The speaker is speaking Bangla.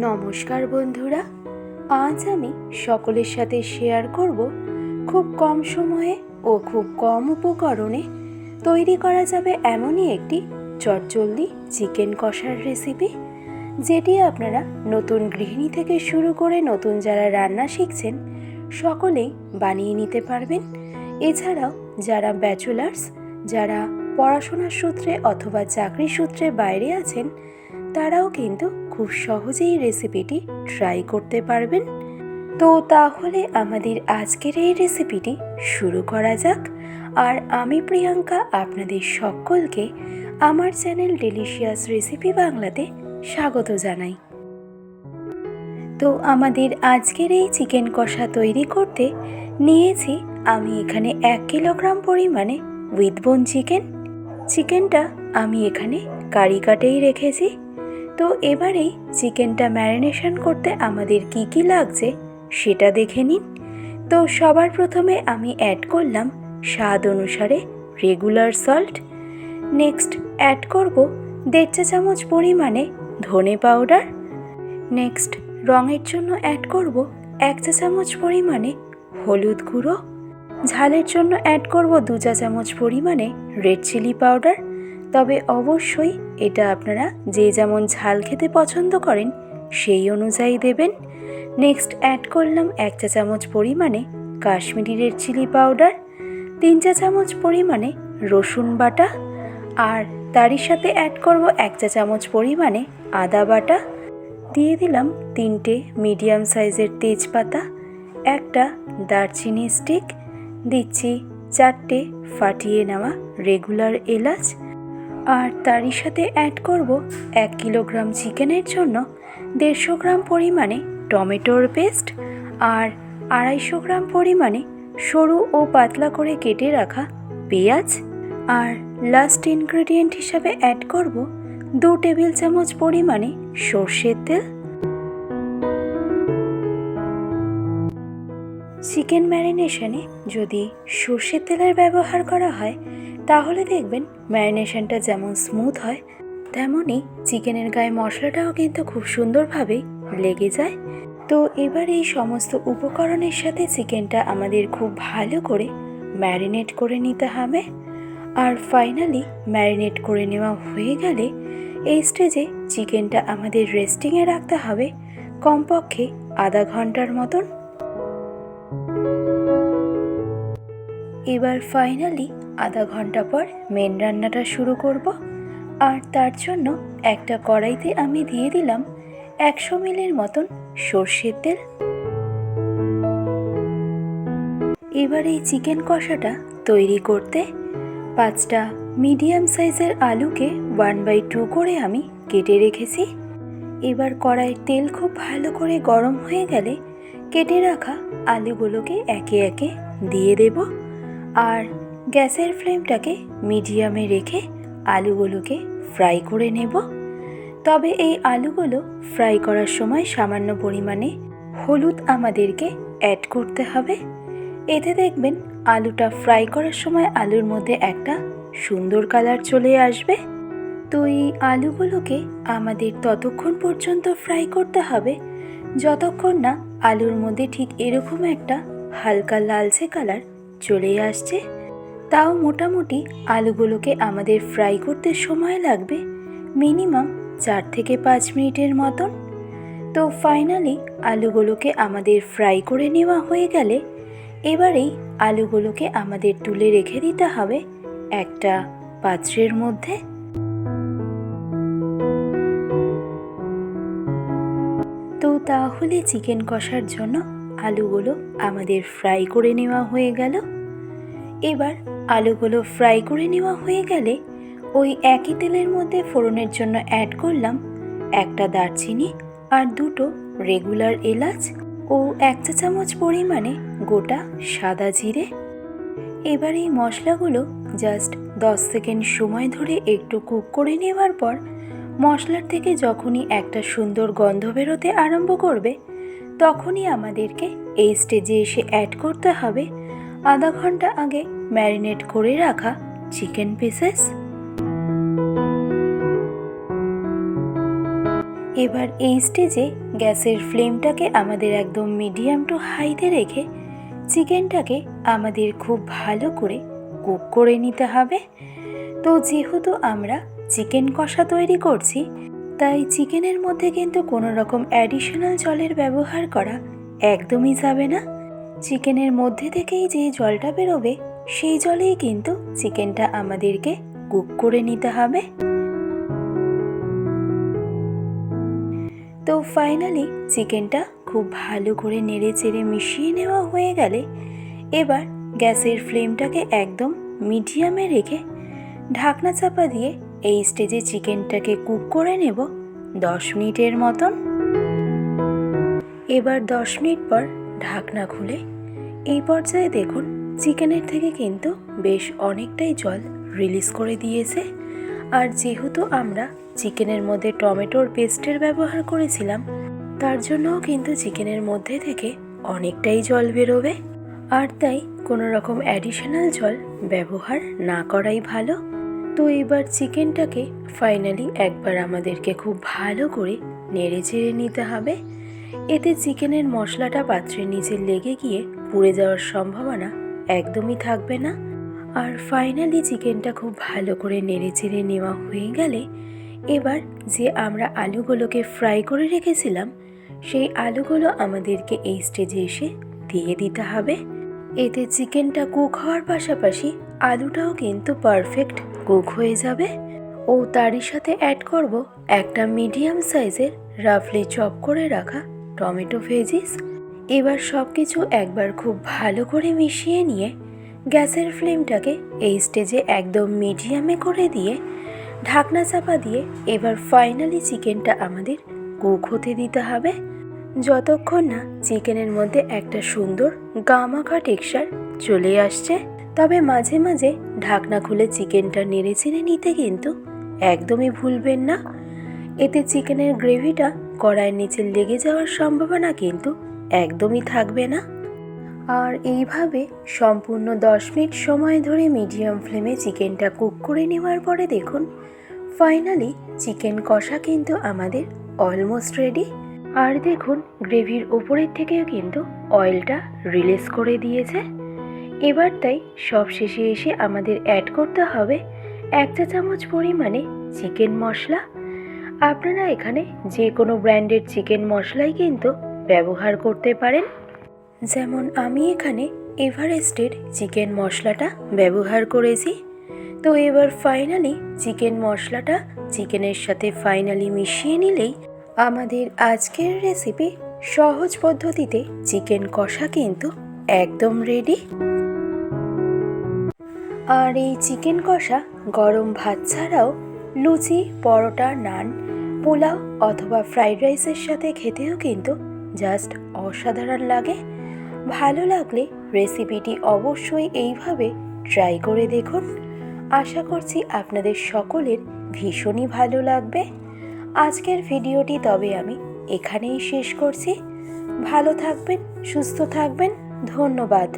নমস্কার বন্ধুরা, আজ আমি সকলের সাথে শেয়ার করব খুব কম সময়ে ও খুব কম উপকরণে তৈরি করা যাবে এমনই একটি চটজলদি চিকেন কষার রেসিপি, যেটি আপনারা নতুন গৃহিণী থেকে শুরু করে নতুন যারা রান্না শিখছেন সকলেই বানিয়ে নিতে পারবেন। এছাড়াও যারা ব্যাচেলার্স, যারা পড়াশোনার সূত্রে অথবা চাকরি সূত্রে বাইরে আছেন, তারাও কিন্তু খুব সহজেই রেসিপিটি ট্রাই করতে পারবেন। তো তাহলে আমাদের আজকের এই রেসিপিটি শুরু করা যাক। আর আমি প্রিয়াঙ্কা আপনাদের সকলকে আমার চ্যানেল ডেলিশিয়াস রেসিপি বাংলাতে স্বাগত জানাই। তো আমাদের আজকের এই চিকেন কষা তৈরি করতে নিয়েছি আমি এখানে 1 কিলোগ্রাম পরিমাণে উইথ বোন চিকেনটা আমি এখানে কারি কাটেই রেখেছি। তো এবারেই চিকেনটা ম্যারিনেশন করতে আমাদের কি কি লাগছে সেটা দেখে নিন। তো সবার প্রথমে আমি অ্যাড করলাম স্বাদ অনুসারে রেগুলার সল্ট। নেক্সট অ্যাড করব 1.5 চা চামচ পরিমাণে ধনে পাউডার। নেক্সট রঙের জন্য অ্যাড করব 1 চা চামচ পরিমাণে হলুদ গুঁড়ো। ঝালের জন্য অ্যাড করব 2 চা চামচ পরিমাণে রেড চিলি পাউডার। তবে অবশ্যই এটা আপনারা যে যেমন ঝাল খেতে পছন্দ করেন সেই অনুযায়ী দেবেন। নেক্সট অ্যাড করলাম 1 চা চামচ পরিমাণে কাশ্মীরি রেড চিলি পাউডার, 3 চা চামচ পরিমাণে রসুন বাটা, আর তারই সাথে অ্যাড করব 1 চা চামচ পরিমাণে আদা বাটা। দিয়ে দিলাম 3টে মিডিয়াম সাইজের তেজপাতা, একটা দারচিনি স্টিক, দিচ্ছি 4টে ফাটিয়ে নেওয়া রেগুলার এলাচ, আর তারই সাথে অ্যাড করব 1 কিলোগ্রাম চিকেনের জন্য 150 গ্রাম পরিমাণে টমেটোর পেস্ট, আর 250 গ্রাম পরিমাণে সরু ও পাতলা করে কেটে রাখা পেঁয়াজ। আর লাস্ট ইনগ্রেডিয়েন্ট হিসাবে অ্যাড করব 2 টেবিল চামচ পরিমাণে সর্ষের তেল। চিকেন ম্যারিনেশনে যদি সর্ষের তেলের ব্যবহার করা হয় তাহলে দেখবেন ম্যারিনেশনটা যেমন স্মুথ হয়, তেমনই চিকেনের গায়ে মশলাটাও কিন্তু খুব সুন্দরভাবে লেগে যায়। তো এবার এই সমস্ত উপকরণের সাথে চিকেনটা আমাদের খুব ভালো করে ম্যারিনেট করে নিতে হবে। আর ফাইনালি ম্যারিনেট করে নেওয়া হয়ে গেলে এই স্টেজে চিকেনটা আমাদের রেস্টিংয়ে রাখতে হবে কমপক্ষে আধা ঘন্টার মতন। এবার ফাইনালি আধা ঘন্টা পর মেন রান্নাটা শুরু করব। আর তার জন্য একটা কড়াইতে আমি দিয়ে দিলাম 100 মিলির মতন সর্ষের তেল। এবার এই চিকেন কষাটা তৈরি করতে 5টা মিডিয়াম সাইজের আলুকে 1/2 করে আমি কেটে রেখেছি। এবার কড়াইয়ের তেল খুব ভালো করে গরম হয়ে গেলে কেটে রাখা আলুগুলোকে একে একে দিয়ে দেব। আর গ্যাসের ফ্লেমটাকে মিডিয়ামে রেখে আলুগুলোকে ফ্রাই করে নেব। তবে এই আলুগুলো ফ্রাই করার সময় সামান্য পরিমাণে হলুদ আমাদেরকে অ্যাড করতে হবে। এতে দেখবেন আলুটা ফ্রাই করার সময় আলুর মধ্যে একটা সুন্দর কালার চলে আসবে। তো এই আলুগুলোকে আমাদের ততক্ষণ পর্যন্ত ফ্রাই করতে হবে যতক্ষণ না আলুর মধ্যে ঠিক এরকম একটা হালকা লালচে কালার চলে আসছে। তাও মোটামুটি আলুগুলোকে আমাদের ফ্রাই করতে সময় লাগবে মিনিমাম 4 থেকে 5 মিনিটের মতন। তো ফাইনালি আলুগুলোকে আমাদের ফ্রাই করে নেওয়া হয়ে গেলে এবারেই আলুগুলোকে আমাদের তুলে রেখে দিতে হবে একটা পাত্রের মধ্যে। তো তাহলে চিকেন কষার জন্য আলুগুলো আমাদের ফ্রাই করে নেওয়া হয়ে গেল। এবার আলুগুলো ফ্রাই করে নেওয়া হয়ে গেলে ওই একই তেলের মধ্যে ফোড়নের জন্য অ্যাড করলাম একটা দারচিনি আর 2টো রেগুলার এলাচ ও 1 চা চামচ পরিমাণে গোটা সাদা জিরে। এবার এই মশলাগুলো জাস্ট 10 সেকেন্ড সময় ধরে একটু কুক করে নেওয়ার পর মশলার থেকে যখনই একটা সুন্দর গন্ধ বেরোতে আরম্ভ করবে তখনই আমাদেরকে এই স্টেজে এসে অ্যাড করতে হবে আধা ঘন্টা আগে ম্যারিনেট করে রাখা চিকেন পিসেস। এবার এই স্টেজে গ্যাসের ফ্লেমটাকে আমাদের একদম মিডিয়াম টু হাইতে রেখে চিকেনটাকে আমাদের খুব ভালো করে কুক করে নিতে হবে। তো যেহেতু আমরা চিকেন কষা তৈরি করছি, তাই চিকেনের মধ্যে কিন্তু কোনো রকম অ্যাডিশনাল জলের ব্যবহার করা একদমই যাবে না। চিকেনের মধ্যে থেকেই যে জলটা বেরোবে সেই জলেই কিন্তু চিকেনটা আমাদেরকে কুক করে নিতে হবে। তো ফাইনালি চিকেনটা খুব ভালো করে নেড়ে চেড়ে মিশিয়ে নেওয়া হয়ে গেলে এবার গ্যাসের ফ্লেমটাকে একদম মিডিয়ামে রেখে ঢাকনা চাপা দিয়ে এই স্টেজে চিকেনটাকে কুক করে নেব 10 মিনিটের মতন। এবার 10 মিনিট পর ঢাকনা খুলে এই পর্যায়ে দেখুন চিকেনের থেকে কিন্তু বেশ অনেকটাই জল রিলিজ করে দিয়েছে। আর যেহেতু আমরা চিকেনের মধ্যে টমেটোর পেস্টের ব্যবহার করেছিলাম, তার জন্যও কিন্তু চিকেনের মধ্যে থেকে অনেকটাই জল বেরোবে। আর তাই কোনো রকম অ্যাডিশনাল জল ব্যবহার না করাই ভালো। তো এবার চিকেনটাকে ফাইনালি একবার আমাদেরকে খুব ভালো করে নেড়ে চেড়ে নিতে হবে। এতে চিকেনের মশলাটা পাত্রের নিচে লেগে গিয়ে পুড়ে যাওয়ার সম্ভাবনা একদমই থাকবে না। আর ফাইনালি চিকেনটা খুব ভালো করে নেড়ে চেড়ে নেওয়া হয়ে গেলে এবার যে আমরা আলুগুলোকে ফ্রাই করে রেখেছিলাম সেই আলুগুলো আমাদেরকে এই স্টেজে এসে দিয়ে দিতে হবে। এতে চিকেনটা কুক হওয়ার পাশাপাশি আলুটাও কিন্তু পারফেক্ট কুক হয়ে যাবে। ও তারই সাথে অ্যাড করব একটা মিডিয়াম সাইজের রাফলি চপ করে রাখা টমেটো ভেজিস। এবার সব কিছু একবার খুব ভালো করে মিশিয়ে নিয়ে গ্যাসের ফ্লেমটাকে এই স্টেজে একদম মিডিয়ামে করে দিয়ে ঢাকনা চাপা দিয়ে এবার ফাইনালি চিকেনটা আমাদের কুক হতে দিতে হবে, যতক্ষণ না চিকেনের মধ্যে একটা সুন্দর গামাখা টেক্সচার চলে আসছে। তবে মাঝে মাঝে ঢাকনা খুলে চিকেনটা নেড়ে চেড়ে নিতে কিন্তু একদমই ভুলবেন না। এতে চিকেনের গ্রেভিটা কড়াইয়ের নিচে লেগে যাওয়ার সম্ভাবনা কিন্তু একদমই থাকবে না। আর এইভাবে সম্পূর্ণ 10 মিনিট সময় ধরে মিডিয়াম ফ্লেমে চিকেনটা কুক করে নেওয়ার পরে দেখুন ফাইনালি চিকেন কষা কিন্তু আমাদের অলমোস্ট রেডি। আর দেখুন গ্রেভির ওপরের থেকেও কিন্তু অয়েলটা রিলিজ করে দিয়েছে। এবার তাই সব শেষে এসে আমাদের অ্যাড করতে হবে 1 চা চামচ পরিমাণে চিকেন মশলা। আপনারা এখানে যে কোনো ব্র্যান্ডের চিকেন মশলাই কিন্তু ব্যবহার করতে পারেন। যেমন আমি এখানে এভারেস্টের চিকেন মশলাটা ব্যবহার করেছি। তো এবার ফাইনালি চিকেন মশলাটা চিকেনের সাথে ফাইনালি মিশিয়ে নিলেই আমাদের আজকের রেসিপি সহজ পদ্ধতিতে চিকেন কষা কিন্তু একদম রেডি। আর এই চিকেন কষা গরম ভাত ছাড়াও লুচি, পরোটা, নান, পোলাও অথবা ফ্রাইড রাইসের সাথে খেতেও কিন্তু জাস্ট অসাধারণ লাগে। ভালো লাগলে রেসিপিটি অবশ্যই এইভাবে ট্রাই করে দেখুন। আশা করছি আপনাদের সকলের ভীষণই ভালো লাগবে। আজকের ভিডিওটি তবে আমি এখানেই শেষ করছি। ভালো থাকবেন, সুস্থ থাকবেন, ধন্যবাদ।